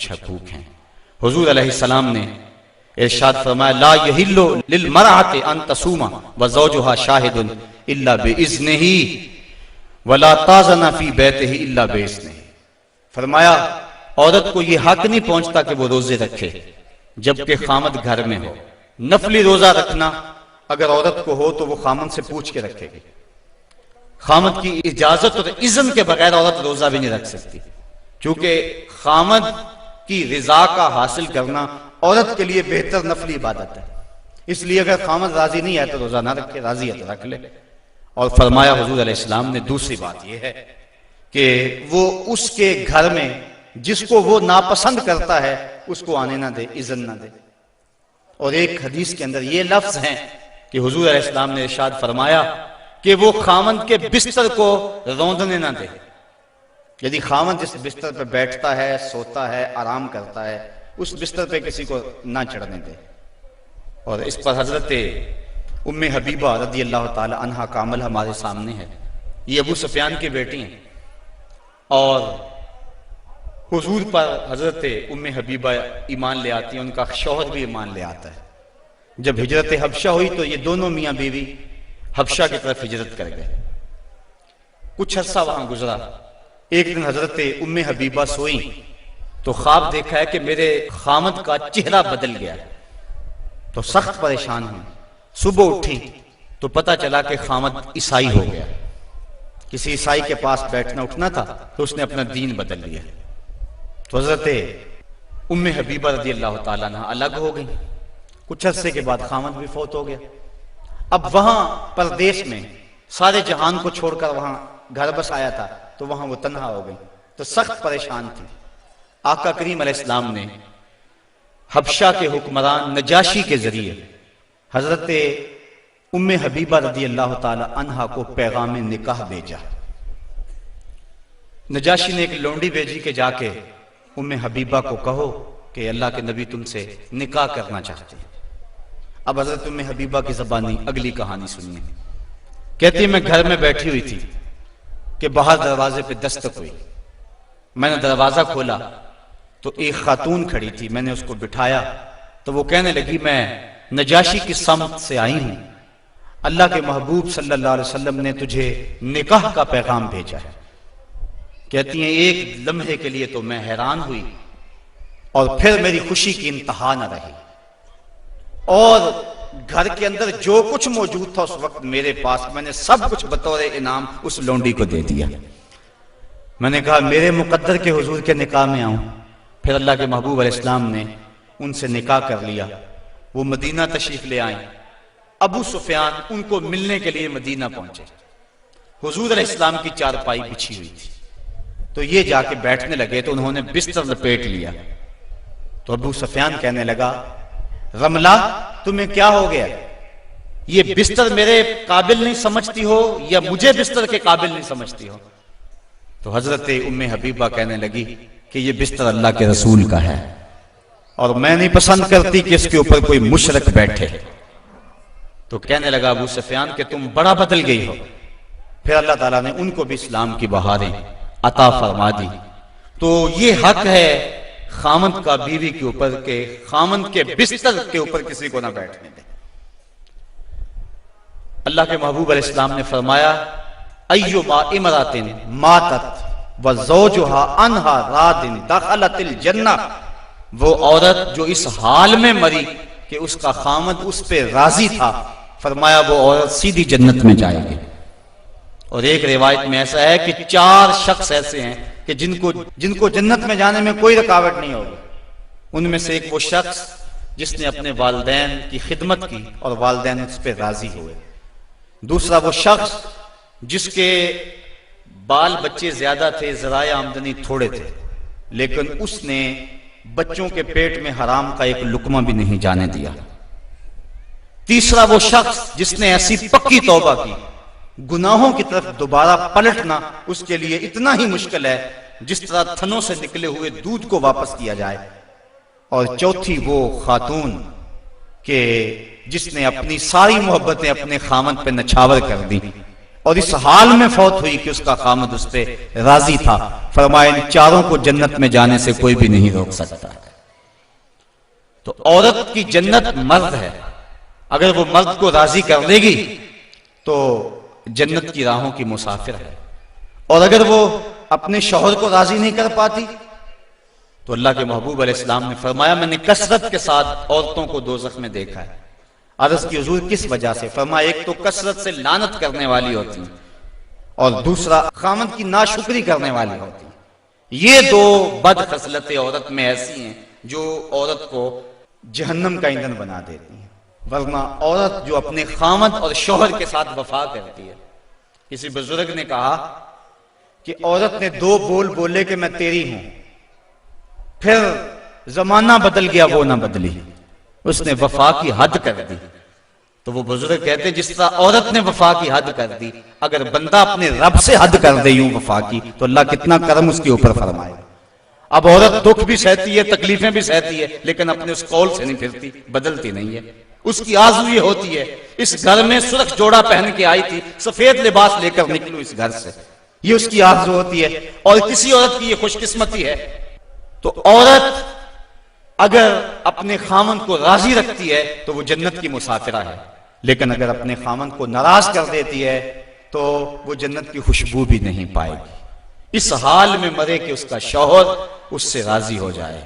कुछ हकूक हैं। हुजूर अलैहिस्सलाम ने इरशाद फरमाया, ला यहिल्लु लिल मरअति अन तसूमा व ज़ौजुहा शाहिदुन इल्ला बिइज़्निही वला ताज़ना फी बैतिही इल्ला बिइज़्निही। फरमाया, औरत को यह हक नहीं पहुंचता कि वो रोजे रखे जबकि खामद घर में हो। नफली रोजा रखना अगर औरत को हो तो वो खामद से पूछ के रखेगी। खामद की इजाजत और इज़्न के बगैर औरत रोजा भी नहीं रख सकती, क्योंकि खामद की रिजा का हासिल करना औरत के लिए बेहतर नफली इबादत है। इसलिए अगर खामद राजी नहीं है तो रोजा ना रखे, राजी है तो रख ले। और फरमाया हुजूर अलैहिस्सलाम ने दूसरी बात यह है कि वो उसके घर में जिसको वो नापसंद करता है उसको आने ना दे, इज़्न ना दे। और एक हदीस के अंदर ये लफ्ज हैं कि हुजूर अलैहिस्सलाम ने इरशाद फरमाया कि वो खामन के बिस्तर को रौंदने ना दे। यदि खामन जिस बिस्तर पर बैठता है, सोता है, आराम करता है, उस बिस्तर पे किसी को ना चढ़ने दे। और इस पर हजरत उम्मे हबीबा रदी अल्लाह ताला अन्हा का अमल हमारे सामने है। ये अबू सुफियान की बेटी हैं और हुजूर पर हजरत उम्मे हबीबा ईमान ले आती है, उनका शौहर भी ईमान ले आता है। जब हिजरत हबशा हुई तो ये दोनों मियाँ बीवी हबशा की तरफ हिजरत कर गए। कुछ अर्सा वहां गुजरा। एक दिन हजरत उम्मे हबीबा सोई तो ख्वाब देखा है कि मेरे खामद का चेहरा बदल गया, तो सख्त परेशान हुई। सुबह उठी तो पता चला कि खामद ईसाई हो गया। किसी ईसाई के पास बैठना उठना था तो उसने अपना दीन बदल लिया। तो हजरत उम्मे हबीबा रदी अल्लाह ताला अन्हा अलग हो गई। कुछ अरसे के बाद खामद भी फौत हो गया। अब वहां परदेश में सारे जहान को छोड़कर वहां घर बस आया था, तो वहां वो तन्हा हो गई, तो सख्त परेशान थी। आका करीम अलैहिस्सलाम ने हबशा के हुक्मरान नजाशी के जरिए हजरत उम्मे हबीबा रदी अल्लाह ताला अन्हा को पैगाम निकाह भेजा। नजाशी ने एक लोंडी भेजी के जाके उम्मे हबीबा को कहो कि अल्लाह के नबी तुमसे निकाह करना चाहते हैं। अब हजरत उम्मे हबीबा की ज़बानी अगली कहानी सुनिए। कहती है, मैं घर में बैठी हुई थी कि बाहर दरवाजे पे दस्तक हुई। मैंने दरवाजा खोला तो एक खातून खड़ी थी। मैंने उसको बिठाया तो वो कहने लगी, मैं नजाशी की समत से आई हूं, अल्लाह के महबूब सल्लल्लाहु अलैहि वसल्लम ने तुझे निकाह का पैगाम भेजा है। कहती हैं, एक लम्हे के लिए तो मैं हैरान हुई और फिर मेरी खुशी की इंतहा न रही और घर के अंदर जो कुछ मौजूद था उस वक्त मेरे पास, मैंने सब कुछ बतौर इनाम उस लौंडी को दे दिया। मैंने कहा मेरे मुकद्दर के हुजूर के निकाह में आऊं। फिर अल्लाह के महबूब अलैहिस्सलाम ने उनसे निकाह कर लिया। वो मदीना तशरीफ ले आए। अबू सुफियान उनको मिलने के लिए मदीना पहुंचे। हुजूर अलैहिस्सलाम की चारपाई बिछी हुई थी, तो ये जाके बैठने लगे तो उन्होंने बिस्तर लपेट लिया। तो अबू सुफियान कहने लगा, रमला तुम्हें क्या हो गया? ये बिस्तर मेरे काबिल नहीं समझती हो या मुझे बिस्तर के काबिल नहीं समझती हो? तो हजरत उम्मे हबीबा कहने लगी कि ये बिस्तर अल्लाह के रसूल का है और मैं नहीं पसंद करती कि इसके ऊपर कोई मुशरक बैठे। तो कहने लगा अबू सुफियान कि तुम बड़ा बदल गई हो। फिर अल्लाह ताला ने उनको भी इस्लाम की बहारें अता फरमा दी। तो ये हक है खामद का बीवी के ऊपर के खामद के बिस्तर के ऊपर किसी को ना बैठने दे। अल्लाह के महबूब अलैहिस्सलाम ने फरमाया, अय्युमा इमरातिन मातत व ज़ौजुहा अन्हा रादिन दखलतिल जन्नह। वो औरत जो इस हाल में मरी कि उसका खामद उस पे राजी था, फरमाया वो औरत सीधी जन्नत में जाएगी। और एक रिवायत में ऐसा है कि 4 शख्स ऐसे हैं कि जिनको जन्नत में जाने में कोई रुकावट नहीं होगी। उनमें से एक वो शख्स जिसने अपने वालिदैन की खिदमत की और वालिदैन उस पर राजी हुए। दूसरा वो शख्स जिसके बाल बच्चे ज्यादा थे, ज़राए आमदनी थोड़े थे, लेकिन उसने बच्चों के पेट में हराम का एक लुकमा भी नहीं जाने दिया। तीसरा वो शख्स जिसने ऐसी पक्की तौबा की, गुनाहों की तरफ दोबारा पलटना उसके लिए इतना ही मुश्किल है जिस तरह थनों से निकले हुए दूध को वापस किया जाए। और चौथी वो खातून के जिसने अपनी सारी मोहब्बतें अपने खामद पे नछावर कर दी। और इस हाल में फौत हुई कि उसका खामद उस पर राजी था। फरमाया इन चारों को जन्नत में जाने से कोई भी नहीं रोक सकता। तो औरत की जन्नत मर्द है, अगर वो मर्द को राजी कर देगी तो जन्नत की राहों की मुसाफिर है। और अगर वो अपने शौहर को राजी नहीं कर पाती तो अल्लाह के महबूब अलैहिस्सलाम ने फरमाया मैंने कसरत के साथ औरतों को दोज़ख में देखा है। अर्ज़ की हुजूर किस वजह से? फरमाया एक तो कसरत से लानत करने वाली होती और दूसरा खामद की नाशुक्री करने वाली होती। ये दो बद खसलतें औरत में ऐसी हैं जो औरत को जहन्नम का ईंधन बना देती हैं। वरना औरत जो अपने खामद और शौहर के साथ वफा करती है। किसी बुजुर्ग ने कहा कि औरत ने दो बोल बोले कि मैं तेरी हूं, फिर जमाना बदल गया वो ना बदली, उसने वफा की हद कर दी। तो वो बुजुर्ग कहते जिस तरह औरत ने वफा की हद कर दी, अगर बंदा अपने रब से हद कर दे यूं वफा की तो अल्लाह कितना करम उसके ऊपर फरमाए। अब औरत दुख भी सहती है, तकलीफें भी सहती है, लेकिन अपने उस कौल से नहीं फिरती, बदलती नहीं है। उसकी आरज़ू ये होती है इस घर में सुर्ख जोड़ा पहन के आई थी, सफेद लिबास लेकर निकलूं इस घर से, ये उसकी आरज़ू होती है। और किसी औरत की ये खुशकिस्मती है। तो औरत अगर अपने खामन को राजी रखती है तो वो जन्नत की मुसाफिरा है, लेकिन अगर अपने खामन को नाराज कर देती है तो वो जन्नत की खुशबू भी नहीं पाएगी। इस हाल में मरे कि उसका शौहर उससे राजी हो जाए।